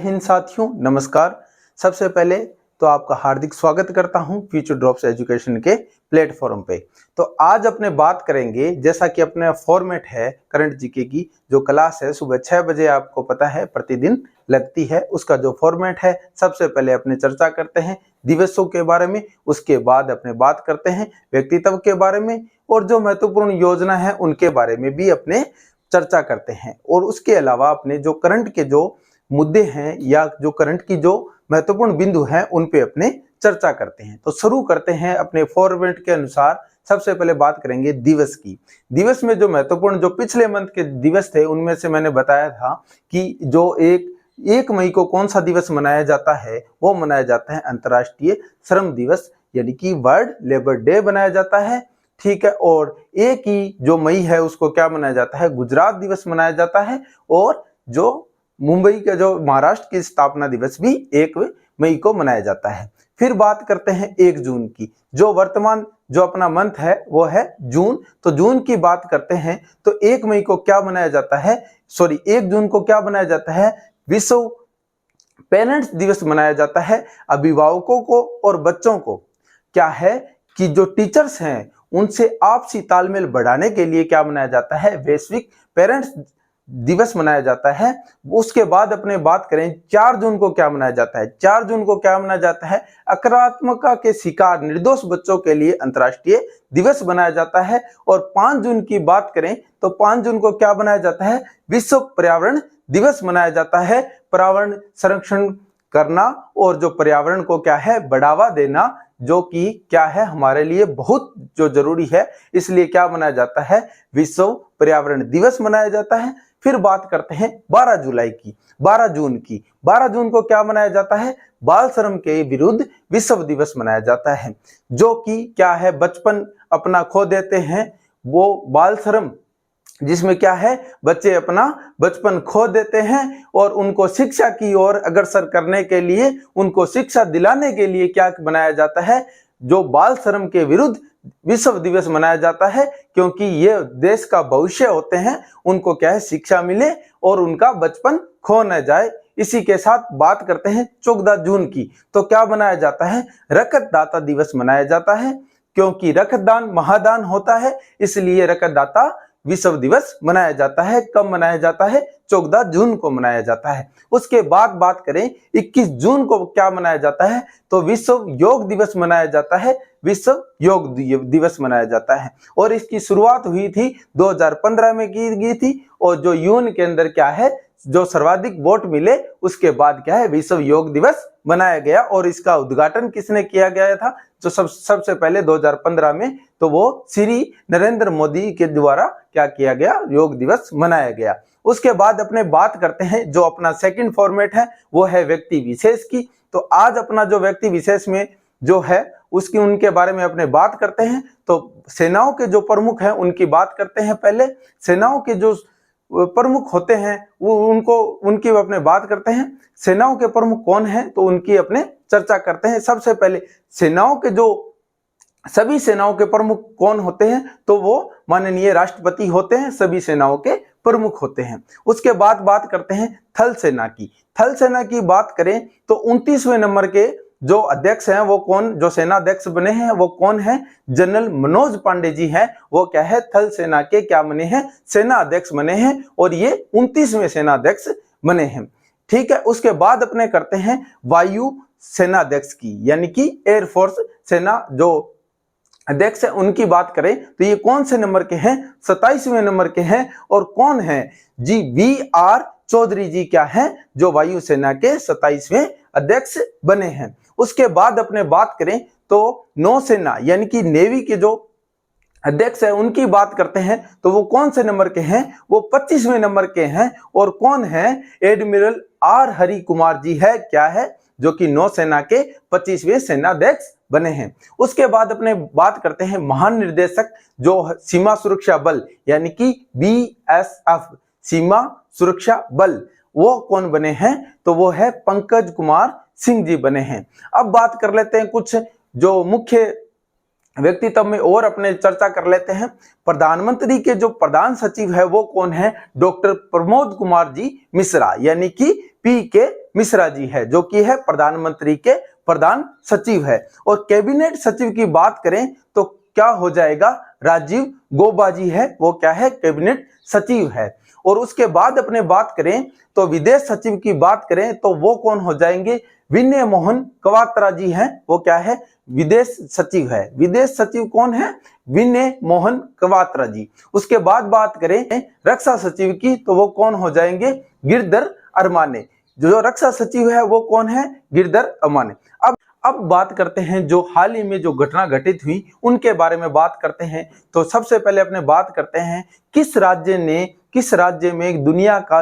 हिंद साथियों, नमस्कार। सबसे पहले तो आपका हार्दिक स्वागत करता हूं फ्यूचर ड्रॉप्स एजुकेशन के प्लेटफॉर्म पे। तो आज अपने बात करेंगे, जैसा कि अपना फॉर्मेट है करंट जीके की जो क्लास है सुबह 6 बजे आपको पता है प्रतिदिन लगती है, उसका जो फॉर्मेट है सबसे पहले अपने चर्चा करते हैं दिवसों के बारे में, उसके बाद अपने बात करते हैं व्यक्तित्व के बारे में और जो महत्वपूर्ण योजना है उनके बारे में भी अपने चर्चा करते हैं। और उसके अलावा अपने जो करंट के जो मुद्दे हैं या जो करंट की जो महत्वपूर्ण बिंदु हैं उन पे अपने चर्चा करते हैं। तो शुरू करते हैं अपने फॉर्मेट के अनुसार। सबसे पहले बात करेंगे दिवस की। दिवस में जो महत्वपूर्ण जो पिछले मंथ के दिवस थे उनमें से मैंने बताया था कि जो एक मई को कौन सा दिवस मनाया जाता है, वो मनाया जाता है अंतर्राष्ट्रीय श्रम दिवस यानी कि वर्ल्ड लेबर डे मनाया जाता है। ठीक है। और एक ही जो मई है उसको क्या मनाया जाता है, गुजरात दिवस मनाया जाता है। और जो मुंबई का जो महाराष्ट्र की स्थापना दिवस भी 1 मई को मनाया जाता है। फिर बात करते हैं 1 जून की। जो वर्तमान जो अपना मंथ है वो है जून। तो जून की बात करते हैं तो 1 मई को क्या मनाया जाता है, 1 जून को क्या मनाया जाता है, विश्व पेरेंट्स दिवस मनाया जाता है। अभिभावकों को और बच्चों को क्या है कि जो टीचर्स हैं उनसे आपसी तालमेल बढ़ाने के लिए क्या मनाया जाता है, वैश्विक पेरेंट्स दिवस मनाया जाता है। उसके बाद अपने बात करें 4 जून को क्या मनाया जाता है। 4 जून को क्या मनाया जाता है, आक्रामकता के शिकार निर्दोष बच्चों के लिए अंतर्राष्ट्रीय दिवस मनाया जाता है। और 5 जून की बात करें तो 5 जून को क्या मनाया जाता है, विश्व पर्यावरण दिवस मनाया जाता है। पर्यावरण संरक्षण करना और जो पर्यावरण को क्या है बढ़ावा देना, जो कि क्या है हमारे लिए बहुत जो जरूरी है, इसलिए क्या मनाया जाता है, विश्व पर्यावरण दिवस मनाया जाता है। फिर बात करते हैं 12 जुलाई की, 12 जून की। 12 जून को क्या मनाया जाता है, बाल श्रम के विरुद्ध विश्व दिवस मनाया जाता है। जो कि क्या है बचपन अपना खो देते हैं, वो बाल श्रम जिसमें क्या है बच्चे अपना बचपन खो देते हैं और उनको शिक्षा की ओर अग्रसर करने के लिए, उनको शिक्षा दिलाने के लिए क्या बनाया जाता है, जो बाल श्रम के विरुद्ध विश्व दिवस मनाया जाता है। क्योंकि ये देश का भविष्य होते हैं, उनको क्या है शिक्षा मिले और उनका बचपन खो न जाए। इसी के साथ बात करते हैं 14 जून की। तो क्या मनाया जाता है, रक्तदाता दिवस मनाया जाता है। क्योंकि रक्तदान महादान होता है, इसलिए रक्तदाता विश्व दिवस मनाया जाता है। कब मनाया जाता है, 14 जून को मनाया जाता है। उसके बाद बात करें 21 जून को क्या मनाया जाता है, तो विश्व योग दिवस मनाया जाता है। विश्व योग दिवस मनाया जाता है और इसकी शुरुआत हुई थी 2015 में की गई थी। और जो यूएन के अंदर क्या है जो सर्वाधिक वोट मिले उसके बाद क्या है विश्व योग दिवस मनाया गया। और इसका उद्घाटन किसने किया गया था, जो सबसे पहले 2015 में, तो वो श्री नरेंद्र मोदी के द्वारा क्या किया गया, योग दिवस मनाया गया। उसके बाद अपने बात करते हैं जो अपना सेकंड फॉर्मेट है वो है व्यक्ति विशेष की। तो आज अपना जो व्यक्ति विशेष में जो है उसकी उनके बारे में अपने बात करते हैं। तो सेनाओं के जो प्रमुख हैं उनकी बात करते हैं। पहले सेनाओं के जो प्रमुख होते हैं वो उनकी अपने बात करते हैं। सेनाओं के प्रमुख कौन हैं तो उनकी अपने चर्चा करते हैं। सबसे पहले सेनाओं के जो सभी सेनाओं के प्रमुख कौन होते हैं, तो वो माननीय राष्ट्रपति होते हैं, सभी सेनाओं के प्रमुख होते हैं। उसके बाद बात करते हैं थल सेना की। थल सेना की बात करें तो 29वें नंबर के जो अध्यक्ष हैं वो कौन, जो सेना अध्यक्ष बने हैं वो कौन है, जनरल मनोज पांडे जी हैं। वो क्या है थल सेना के क्या बने हैं, सेना अध्यक्ष बने हैं और ये 29वें सेना अध्यक्ष बने हैं। ठीक है। उसके बाद अपने करते हैं वायु सेना अध्यक्ष की, यानी कि एयरफोर्स सेना जो अध्यक्ष है उनकी बात करें तो ये कौन से नंबर के हैं, 27वें नंबर के हैं। और कौन है जी, VR चौधरी जी क्या हैं, जो वायुसेना के 27वें अध्यक्ष बने हैं। उसके बाद अपने बात करें तो नौसेना यानी कि नेवी के जो अध्यक्ष है उनकी बात करते हैं तो वो कौन से नंबर के हैं, वो 25वें नंबर के हैं। और कौन है, एडमिरल R हरि कुमार जी है, क्या है, जो कि नौसेना के 25वें सेनाध्यक्ष बने हैं। उसके बाद अपने बात करते हैं महानिर्देशक जो सीमा सुरक्षा बल यानी कि BSF सीमा सुरक्षा बल, वो कौन बने हैं, तो वो है पंकज कुमार सिंह जी बने हैं। अब बात कर लेते हैं कुछ जो मुख्य व्यक्तित्व में और अपने चर्चा कर लेते हैं। प्रधानमंत्री के जो प्रधान सचिव है वो कौन है, डॉक्टर प्रमोद कुमार जी मिश्रा यानी कि PK मिश्रा जी है, जो कि है प्रधानमंत्री के प्रधान सचिव है। और कैबिनेट सचिव की बात करें तो क्या हो जाएगा, राजीव गौबा जी है, वो क्या है, कैबिनेट सचिव है। और उसके बाद अपने बात करें तो विदेश सचिव की बात करें तो वो कौन हो जाएंगे, विनय मोहन क्वात्रा जी हैं, वो क्या है, विदेश सचिव है। विदेश सचिव कौन है, विनय मोहन क्वात्रा जी। उसके बाद बात करें रक्षा सचिव की तो वो कौन हो जाएंगे, गिरधर अरमाने। जो रक्षा सचिव है वो कौन है, गिरधर अरमाने। अब बात करते हैं जो हाल ही में जो घटना घटित हुई उनके बारे में बात करते हैं। तो सबसे पहले अपने बात करते हैं किस राज्य में दुनिया का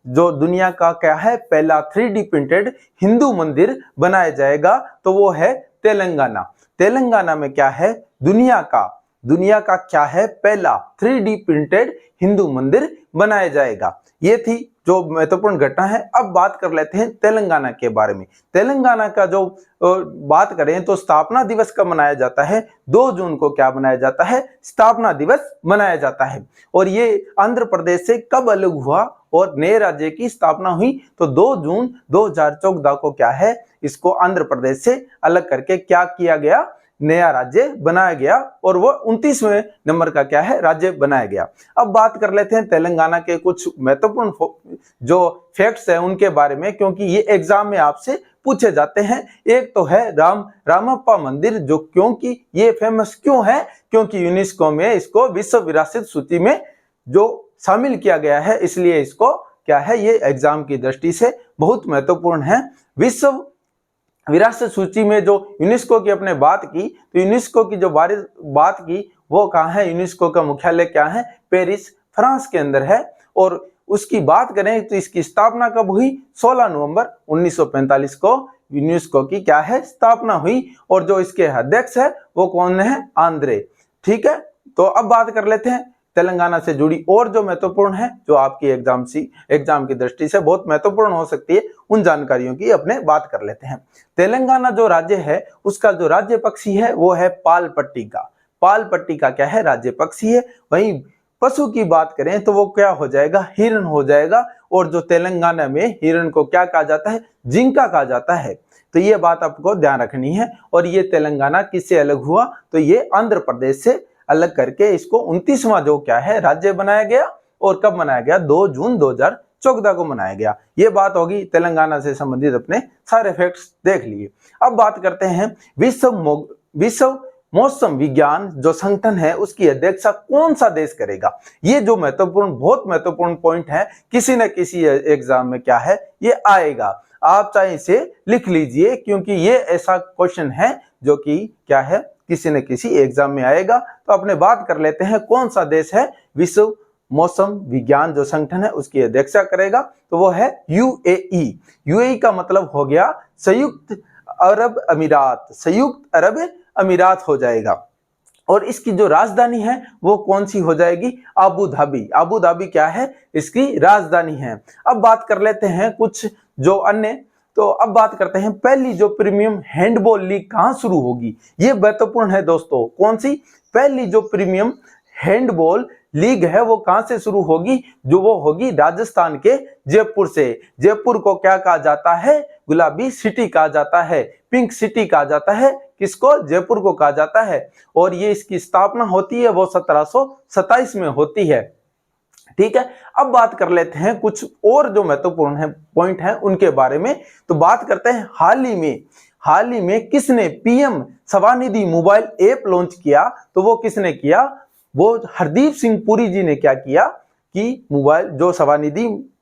जो दुनिया का क्या है, पहला 3D प्रिंटेड हिंदू मंदिर बनाया जाएगा, तो वो है तेलंगाना। तेलंगाना में क्या है, दुनिया का क्या है, पहला 3D प्रिंटेड हिंदू मंदिर बनाया जाएगा। ये थी जो महत्वपूर्ण घटना है। अब बात कर लेते हैं तेलंगाना के बारे में। तेलंगाना का जो बात करें तो स्थापना दिवस कब मनाया जाता है, 2 जून को क्या मनाया जाता है, स्थापना दिवस मनाया जाता है। और ये आंध्र प्रदेश से कब अलग हुआ और नए राज्य की स्थापना हुई, तो 2 जून 2014 को क्या है, इसको आंध्र प्रदेश से अलग करके क्या किया गया, नया राज्य बनाया गया और वो 29वें नंबर का क्या है, राज्य बनाया गया। अब बात कर लेते हैं तेलंगाना के कुछ महत्वपूर्ण जो फैक्ट्स हैं उनके बारे में, क्योंकि ये एग्जाम में आपसे पूछे जाते हैं। एक तो है रामप्पा मंदिर, जो क्योंकि ये फेमस क्यों है, क्योंकि यूनेस्को में इसको विश्व विरासत सूची में जो शामिल किया गया है, इसलिए इसको क्या है, ये एग्जाम की दृष्टि से बहुत महत्वपूर्ण है। विश्व विरासत सूची में जो यूनेस्को की अपने बात की, तो यूनेस्को की जो बात की वो कहाँ है, यूनेस्को का मुख्यालय क्या है, पेरिस फ्रांस के अंदर है। और उसकी बात करें तो इसकी स्थापना कब हुई, 16 नवंबर 1945 को यूनेस्को की क्या है, स्थापना हुई। और जो इसके अध्यक्ष है वो कौन है, आंद्रे। ठीक है, तो अब बात कर लेते हैं तेलंगाना से जुड़ी और जो महत्वपूर्ण है, जो आपकी एग्जाम की दृष्टि से बहुत महत्वपूर्ण हो सकती है, उन जानकारियों की अपने बात कर लेते हैं। तेलंगाना जो राज्य है उसका जो राज्य पक्षी है वो है पाल पट्टी का। पाल पट्टी का क्या है, राज्य पक्षी है। वहीं पशु की बात करें तो वो क्या हो जाएगा, हिरण हो जाएगा। और जो तेलंगाना में हिरण को क्या कहा जाता है, जिंका कहा जाता है। तो ये बात आपको ध्यान रखनी है। और ये तेलंगाना किससे अलग हुआ, तो ये आंध्र प्रदेश से अलग करके इसको 29वां जो क्या है, राज्य बनाया गया। और कब बनाया गया, 2 जून 2014 को मनाया गया। ये बात होगी तेलंगाना से संबंधित, अपने सारे फैक्ट्स देख लिए। अब बात करते हैं विश्व मौसम विज्ञान जो संगठन है उसकी अध्यक्षता कौन सा देश करेगा। ये जो बहुत महत्वपूर्ण पॉइंट है, किसी न किसी एग्जाम में क्या है, ये आएगा। आप चाहे इसे लिख लीजिए, क्योंकि ये ऐसा क्वेश्चन है जो कि क्या है, किसी न किसी एग्जाम में आएगा। तो अपने बात कर लेते हैं कौन सा देश है विश्व मौसम विज्ञान जो संगठन है उसकी अध्यक्षता करेगा, तो वो है यूएई। यूएई का मतलब हो गया संयुक्त अरब अमीरात हो जाएगा। और इसकी जो राजधानी है वो कौन सी हो जाएगी, अबू धाबी। अबू धाबी क्या है, इसकी राजधानी है। अब बात कर लेते हैं कुछ जो अन्य, तो अब बात करते हैं पहली जो प्रीमियम हैंडबॉल लीग कहां शुरू होगी। ये महत्वपूर्ण है दोस्तों, कौन सी, पहली जो प्रीमियम हैंडबॉल लीग है वो कहां से शुरू होगी, जो वो होगी राजस्थान के जयपुर से। जयपुर को क्या कहा जाता है, गुलाबी सिटी कहा जाता है, पिंक सिटी कहा जाता है। किसको, जयपुर को कहा जाता है। और ये इसकी स्थापना होती है वो 1727 में होती है। ठीक है, अब बात कर लेते हैं कुछ और जो महत्वपूर्ण है पॉइंट है उनके बारे में। तो बात करते हैं हाल ही में किसने PM Svanidhi mobile app launch किया, तो वो किसने किया, वो हरदीप सिंह पुरी जी ने क्या किया कि मोबाइल जो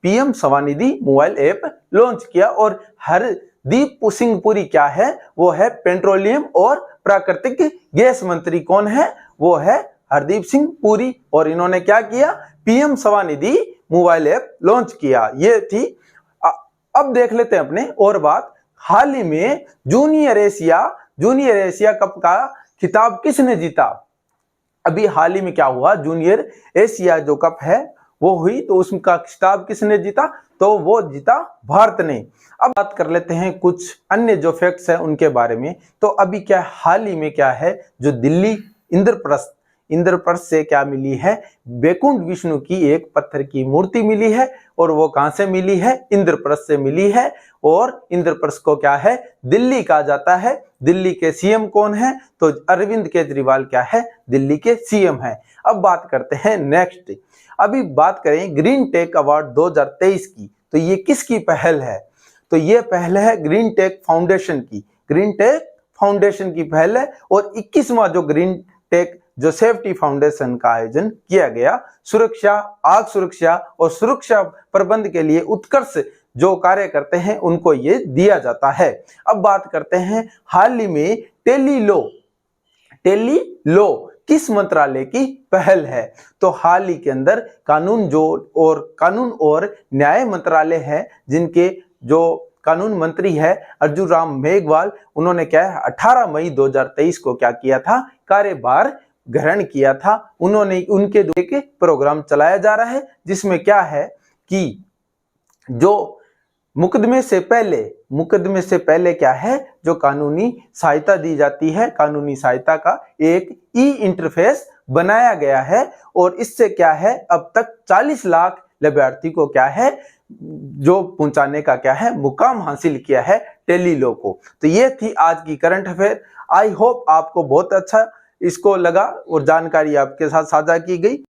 PM Svanidhi mobile app launch किया। और हरदीप सिंह पुरी क्या है, वो है पेट्रोलियम और प्राकृतिक गैस मंत्री। कौन है, वो है हरदीप सिंह पुरी। और इन्होंने क्या किया, PM Svanidhi mobile app launch किया। ये थी। अब देख लेते हैं अपने और बात, हाल ही में जूनियर एशिया कप का खिताब किसने जीता। अभी हाल ही में क्या हुआ, जूनियर एशिया जो कप है वो हुई, तो उसका खिताब किसने जीता, तो वो जीता भारत ने। अब बात कर लेते हैं कुछ अन्य जो फैक्ट्स हैं उनके बारे में। तो अभी क्या हाल ही में क्या है, जो दिल्ली इंद्रप्रस्थ से क्या मिली है, वैकुंठ विष्णु की एक पत्थर की मूर्ति मिली है और वो कहां से मिली है, इंद्रप्रस्थ से मिली है। और इंद्रप्रस्थ को क्या है, दिल्ली कहा जाता है। दिल्ली के सीएम कौन है, तो अरविंद केजरीवाल क्या है, दिल्ली के सीएम है। अब बात करते हैं नेक्स्ट, अभी बात करें ग्रीन टेक अवार्ड 2023 की, तो ये किसकी पहल है, तो ये पहल है ग्रीन टेक फाउंडेशन की। ग्रीन टेक फाउंडेशन की पहल है और 21वां जो ग्रीन टेक जो सेफ्टी फाउंडेशन का आयोजन किया गया, सुरक्षा, आग सुरक्षा और सुरक्षा प्रबंध के लिए उत्कर्ष जो कार्य करते हैं उनको ये दिया जाता है। अब बात करते हैं हाल ही में टेली लॉ किस मंत्रालय की पहल है, तो हाल ही के अंदर कानून और न्याय मंत्रालय है, जिनके जो कानून मंत्री है अर्जुन राम मेघवाल, उन्होंने क्या है 18 मई 2023 को क्या किया था, कार्यभार ग्रहण किया था। उन्होंने उनके द्वारा एक प्रोग्राम चलाया जा रहा है जिसमें क्या है कि जो मुकदमे से पहले क्या है, जो कानूनी सहायता दी जाती है, कानूनी सहायता का एक ई इंटरफेस बनाया गया है और इससे क्या है अब तक 40 लाख लाभार्थी को क्या है जो पहुंचाने का क्या है मुकाम हासिल किया है टेली लॉ को। तो ये थी आज की करंट अफेयर। आई होप आपको बहुत अच्छा इसको लगा और जानकारी आपके साथ साझा की गई।